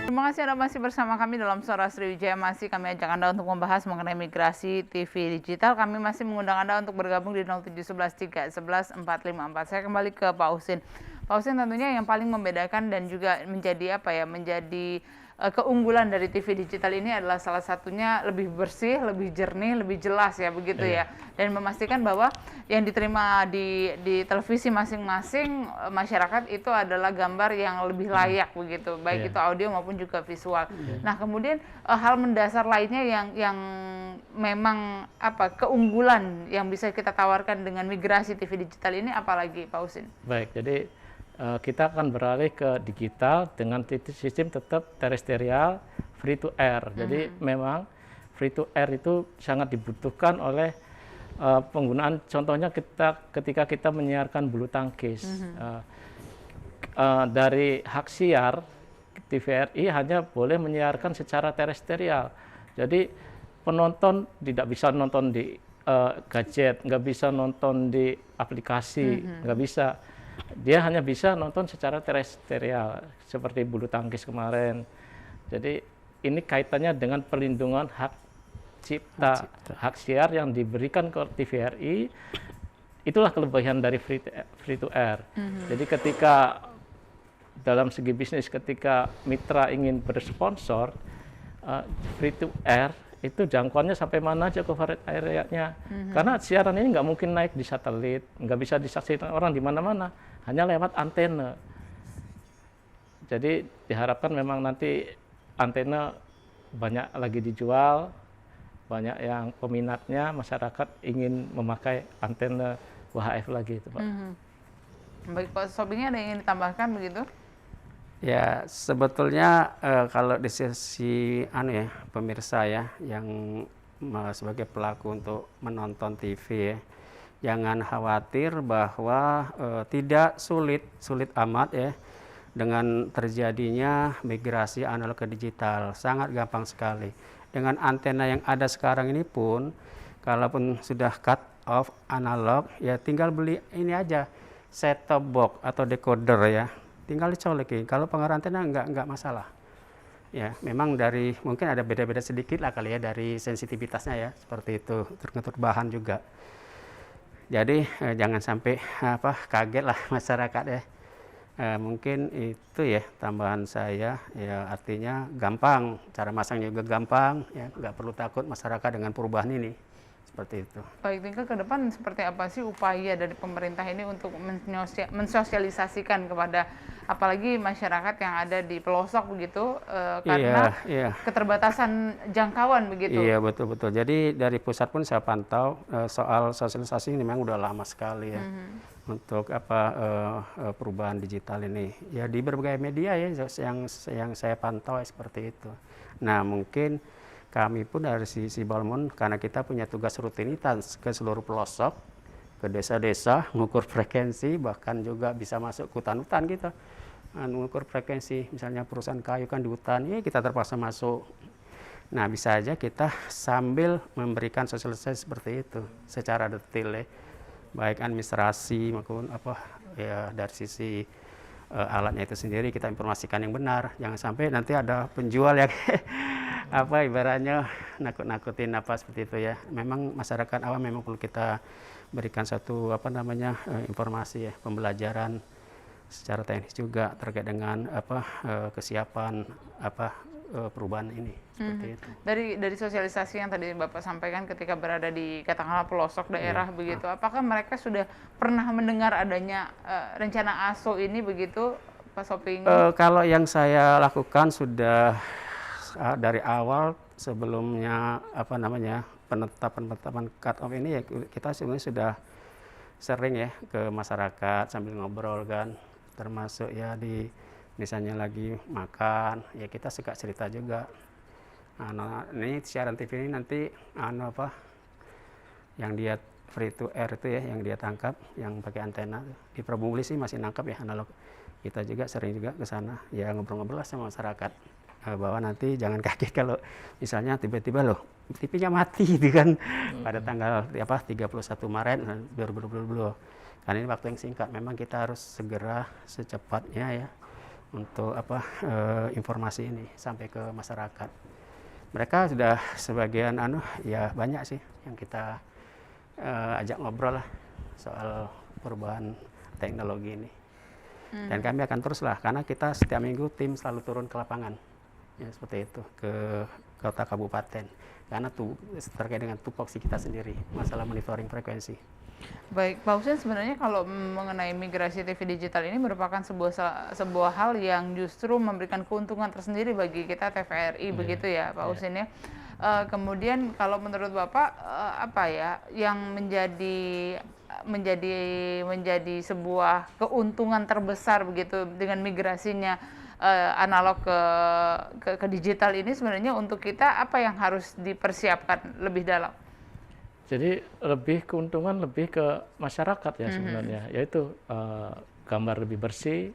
Terima kasih Anda masih bersama kami dalam Suara Sriwijaya. Masih kami ajak Anda untuk membahas mengenai migrasi TV digital. Kami masih mengundang Anda untuk bergabung di 0711 311 454. Saya kembali ke Pak Husin. Pak Husin, tentunya yang paling membedakan dan juga menjadi menjadi keunggulan dari TV digital ini adalah salah satunya lebih bersih, lebih jernih, lebih jelas ya, begitu ya. Dan memastikan bahwa yang diterima di televisi masing-masing masyarakat itu adalah gambar yang lebih layak begitu, baik itu audio maupun juga visual. Nah, kemudian hal mendasar lainnya yang memang keunggulan yang bisa kita tawarkan dengan migrasi TV digital ini apalagi, Pak Husin? Baik, jadi kita akan beralih ke digital dengan sistem tetap terestrial free to air. Jadi memang free to air itu sangat dibutuhkan oleh penggunaan, contohnya ketika kita menyiarkan bulu tangkis. Dari hak siar, TVRI hanya boleh menyiarkan secara terestrial. Jadi penonton tidak bisa nonton di gadget, nggak bisa nonton di aplikasi, nggak bisa. Dia hanya bisa nonton secara terestrial seperti bulu tangkis kemarin. Jadi ini kaitannya dengan perlindungan hak cipta, hak siar yang diberikan ke TVRI. Itulah kelebihan dari free to air. Jadi ketika dalam segi bisnis, ketika mitra ingin bersponsor, free to air itu jangkauannya sampai mana aja coverage area-nya. Karena siaran ini nggak mungkin naik di satelit, nggak bisa disaksikan orang di mana-mana, hanya lewat antena. Jadi diharapkan memang nanti antena banyak lagi dijual, banyak yang peminatnya, masyarakat ingin memakai antena UHF lagi itu, Pak. Baik, Pak Sobingnya ada yang ingin ditambahkan begitu? Ya, sebetulnya kalau di sisi pemirsa ya yang sebagai pelaku untuk menonton TV ya, jangan khawatir bahwa tidak sulit amat ya dengan terjadinya migrasi analog ke digital. Sangat gampang sekali. Dengan antena yang ada sekarang ini pun, kalaupun sudah cut off analog, ya tinggal beli ini aja, set top box atau decoder ya. Tinggal dicolokin. Kalau pengaruh antena nggak masalah. Ya, memang dari mungkin ada beda-beda sedikit lah kali ya dari sensitivitasnya ya, seperti itu, tergantung bahan juga. Jadi jangan sampai kaget lah masyarakat ya. Mungkin itu ya tambahan saya, ya artinya gampang, cara masangnya juga gampang, ya nggak perlu takut masyarakat dengan perubahan ini, seperti itu. Baik, Tingkat, ke depan seperti apa sih upaya dari pemerintah ini untuk mensosialisasikan kepada apalagi masyarakat yang ada di pelosok begitu, karena Iya. keterbatasan jangkauan begitu. Iya, betul-betul. Jadi dari pusat pun saya pantau soal sosialisasi ini memang udah lama sekali ya. Untuk perubahan digital ini ya di berbagai media ya yang saya pantau seperti itu. Nah, mungkin kami pun dari sisi Balmon, karena kita punya tugas rutinitas ke seluruh pelosok, ke desa-desa, mengukur frekuensi, bahkan juga bisa masuk ke hutan-hutan kita, mengukur frekuensi, misalnya perusahaan kayu kan di hutan, ya kita terpaksa masuk. Nah, bisa aja kita sambil memberikan sosialisasi seperti itu secara detail ya, baik administrasi maupun dari sisi alatnya itu sendiri kita informasikan yang benar, jangan sampai nanti ada penjual yang ibaratnya nakut-nakutin seperti itu ya. Memang masyarakat awam memang perlu kita berikan satu informasi ya, pembelajaran secara teknis juga terkait dengan kesiapan perubahan ini seperti itu. Dari sosialisasi yang tadi Bapak sampaikan ketika berada di katakanlah pelosok daerah begitu, apakah mereka sudah pernah mendengar adanya rencana ASO ini begitu, Pak Soping? Kalau yang saya lakukan sudah dari awal sebelumnya penetapan cut off ini ya, kita sebenarnya sudah sering ya ke masyarakat sambil ngobrol kan, termasuk ya di misalnya lagi makan ya kita suka cerita juga. Ini siaran TV ini nanti yang dia free to air itu ya, yang dia tangkap yang pakai antena di Probumuli sih masih nangkap ya analog. Kita juga sering juga ke sana ya, ngobrol-ngobrol sama masyarakat bahwa nanti jangan kaget kalau misalnya tiba-tiba loh TV-nya mati gitu kan pada tanggal 31 Maret 2020. Karena ini waktu yang singkat, memang kita harus segera secepatnya ya untuk informasi ini sampai ke masyarakat. Mereka sudah sebagian ya banyak sih yang kita ajak ngobrol lah soal perubahan teknologi ini. Dan kami akan terus lah, karena kita setiap minggu tim selalu turun ke lapangan ya, seperti itu, ke kota kabupaten, karena terkait dengan tupoksi kita sendiri masalah monitoring frekuensi. Baik, Pak Husin, sebenarnya kalau mengenai migrasi TV digital ini merupakan sebuah hal yang justru memberikan keuntungan tersendiri bagi kita TVRI begitu ya, Pak Husin ya. Kemudian kalau menurut Bapak apa ya yang menjadi sebuah keuntungan terbesar begitu dengan migrasinya analog ke digital ini, sebenarnya untuk kita apa yang harus dipersiapkan lebih dalam? Jadi keuntungan lebih ke masyarakat ya sebenarnya, yaitu gambar lebih bersih,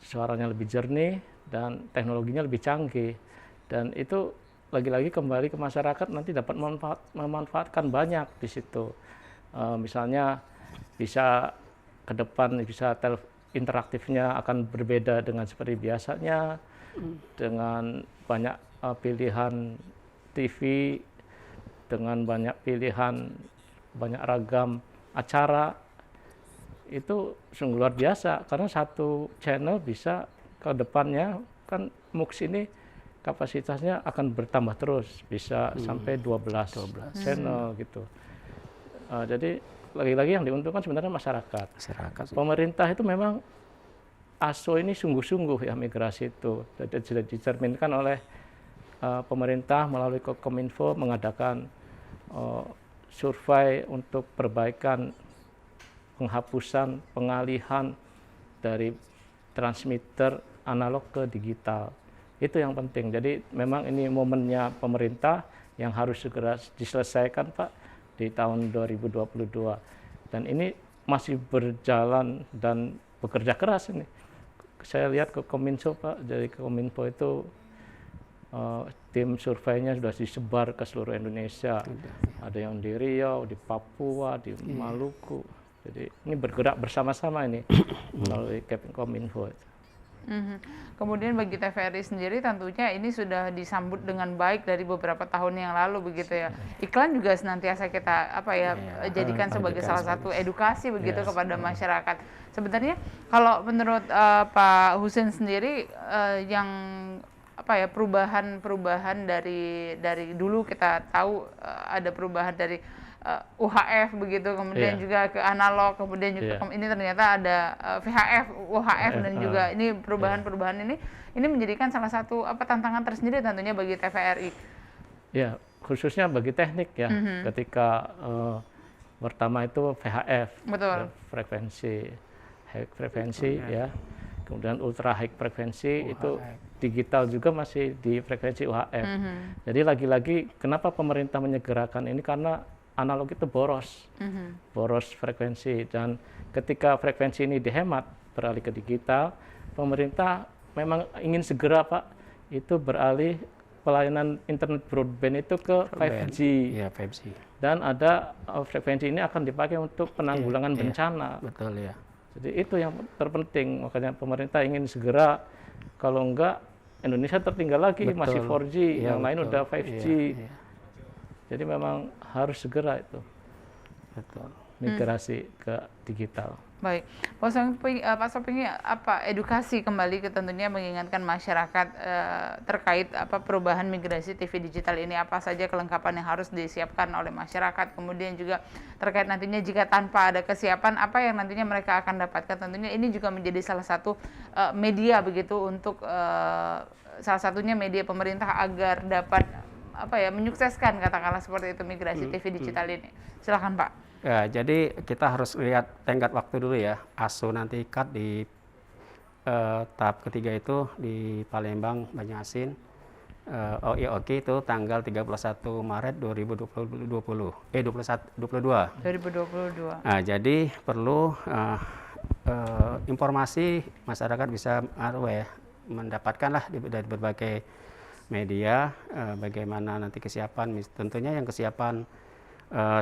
suaranya lebih jernih, dan teknologinya lebih canggih. Dan itu lagi-lagi kembali ke masyarakat, nanti dapat memanfaatkan banyak di situ. Misalnya bisa ke depan bisa interaktifnya akan berbeda dengan seperti biasanya, dengan banyak pilihan TV, dengan banyak pilihan, banyak ragam acara. Itu sungguh luar biasa, karena satu channel bisa ke depannya, kan MUX ini kapasitasnya akan bertambah terus, bisa sampai 12 channel gitu. Jadi lagi-lagi yang diuntungkan sebenarnya masyarakat. Pemerintah itu memang ASO ini sungguh-sungguh ya migrasi itu. Jadi sudah dicerminkan oleh pemerintah melalui Kominfo mengadakan survei untuk perbaikan penghapusan, pengalihan dari transmitter analog ke digital. Itu yang penting. Jadi memang ini momennya pemerintah yang harus segera diselesaikan, Pak, di tahun 2022. Dan ini masih berjalan dan bekerja keras ini. Saya lihat ke Kominfo, Pak, dari Kominfo itu tim surveinya sudah disebar ke seluruh Indonesia. Ada yang di Riau, di Papua, di Maluku. Jadi ini bergerak bersama-sama ini melalui Kominfo. Kemudian bagi TVRI sendiri tentunya ini sudah disambut dengan baik dari beberapa tahun yang lalu begitu ya. Iklan juga senantiasa kita jadikan sebagai salah satu edukasi begitu kepada masyarakat. Sebenarnya kalau menurut Pak Husin sendiri yang perubahan dari dulu kita tahu ada perubahan dari UHF begitu, kemudian juga ke analog, kemudian juga ini ternyata ada VHF, UHF dan juga ini perubahan-perubahan ini menjadikan salah satu tantangan tersendiri tentunya bagi TVRI. Ya, khususnya bagi teknik ya, ketika pertama itu VHF, betul. High frekuensi ya, kemudian ultra high frekuensi itu digital juga masih di frekuensi UHF. Jadi lagi-lagi kenapa pemerintah menyegerakan ini karena analog itu boros frekuensi, dan ketika frekuensi ini dihemat beralih ke digital, pemerintah memang ingin segera itu beralih pelayanan internet broadband itu ke 5G. Ya, 5G. Dan ada frekuensi ini akan dipakai untuk penanggulangan bencana. Betul ya. Jadi itu yang terpenting, makanya pemerintah ingin segera, kalau enggak Indonesia tertinggal lagi, masih 4G, yang lain udah 5G. Jadi memang harus segera itu migrasi ke digital. Baik, Pak Soping, edukasi kembali ke tentunya mengingatkan masyarakat terkait perubahan migrasi TV digital ini, apa saja kelengkapan yang harus disiapkan oleh masyarakat, kemudian juga terkait nantinya jika tanpa ada kesiapan apa yang nantinya mereka akan dapatkan. Tentunya ini juga menjadi salah satu media begitu untuk salah satunya media pemerintah agar dapat menyukseskan katakanlah seperti itu migrasi TV digital ini. Silakan Pak. Ya, jadi kita harus lihat tenggat waktu dulu ya. ASO nanti cut di tahap ketiga itu di Palembang, Banjarmasin. OIOK itu tanggal 31 Maret 2022. Nah, jadi perlu informasi masyarakat bisa mendapatkan lah dari berbagai media bagaimana nanti kesiapan, tentunya yang kesiapan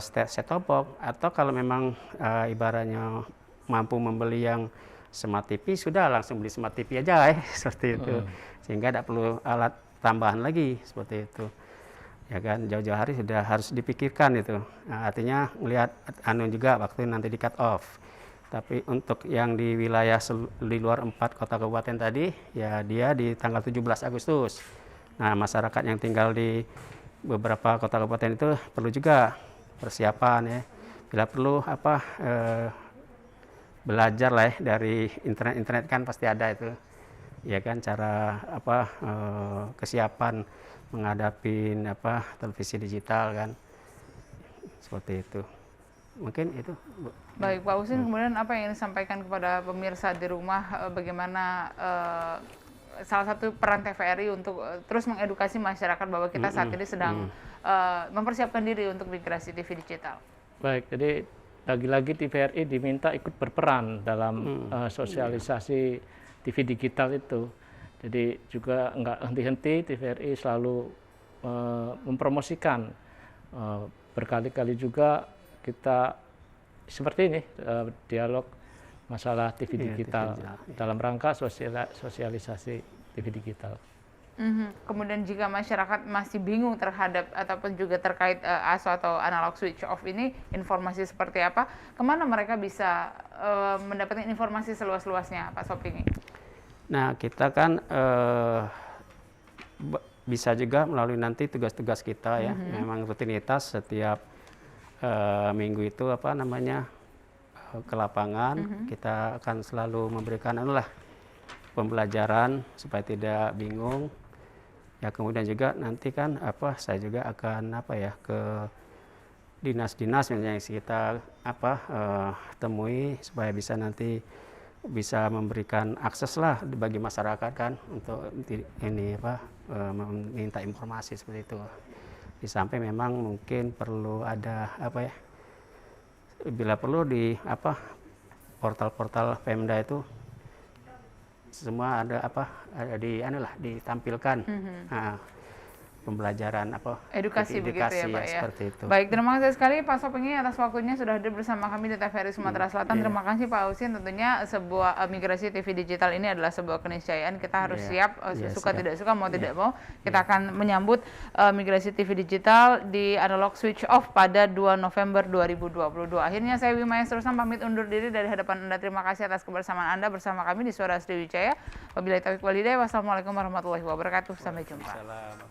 set-top box, atau kalau memang ibaratnya mampu membeli yang smart TV, sudah langsung beli smart TV aja seperti itu, sehingga tidak perlu alat tambahan lagi seperti itu ya kan. Jauh-jauh hari sudah harus dipikirkan itu. Nah, artinya melihat juga waktu nanti di cut off. Tapi untuk yang di wilayah di luar 4 kota kabupaten tadi ya, dia di tanggal 17 Agustus. Nah, masyarakat yang tinggal di beberapa kota kabupaten itu perlu juga persiapan ya. Bila perlu belajar lah dari internet kan pasti ada itu. Ya kan, cara kesiapan menghadapi televisi digital kan. Seperti itu. Mungkin itu, Bu. Baik, Pak Husin, kemudian apa yang ingin disampaikan kepada pemirsa di rumah bagaimana salah satu peran TVRI untuk terus mengedukasi masyarakat bahwa kita saat ini sedang mempersiapkan diri untuk migrasi TV digital. Baik, jadi lagi-lagi TVRI diminta ikut berperan dalam sosialisasi TV digital itu. Jadi juga nggak henti-henti, TVRI selalu mempromosikan. Berkali-kali juga kita seperti ini, dialog masalah TV digital dalam rangka sosialisasi TV digital. Kemudian jika masyarakat masih bingung terhadap ataupun juga terkait ASO atau analog switch off ini, informasi seperti apa, kemana mereka bisa mendapatkan informasi seluas-luasnya, Pak Soping? Nah, kita kan bisa juga melalui nanti tugas-tugas kita ya, memang rutinitas setiap minggu itu ke lapangan, kita akan selalu memberikan pembelajaran supaya tidak bingung. Ya, kemudian juga nanti kan saya juga akan ke dinas-dinas yang kita temui supaya bisa nanti bisa memberikan akses lah bagi masyarakat kan untuk ini meminta informasi seperti itu. Di samping memang mungkin perlu ada bila perlu di portal-portal Pemda itu semua ada ditampilkan. Nah, pembelajaran Edukasi begitu ya Pak ya. seperti itu. Baik, terima kasih sekali Pak Sopenggi atas waktunya sudah hadir bersama kami di TVRI Sumatera Selatan. Terima kasih Pak Ausin, tentunya sebuah migrasi TV digital ini adalah sebuah keniscayaan. Kita harus siap, suka tidak suka, mau tidak mau, kita akan menyambut migrasi TV digital di analog switch off pada 2 November 2022. Akhirnya saya Wima Yasrustam pamit undur diri dari hadapan Anda. Terima kasih atas kebersamaan Anda bersama kami di Suara Sriwijaya. Wabillahi taufiq wal hidayah. Wassalamualaikum warahmatullahi wabarakatuh. Sampai jumpa.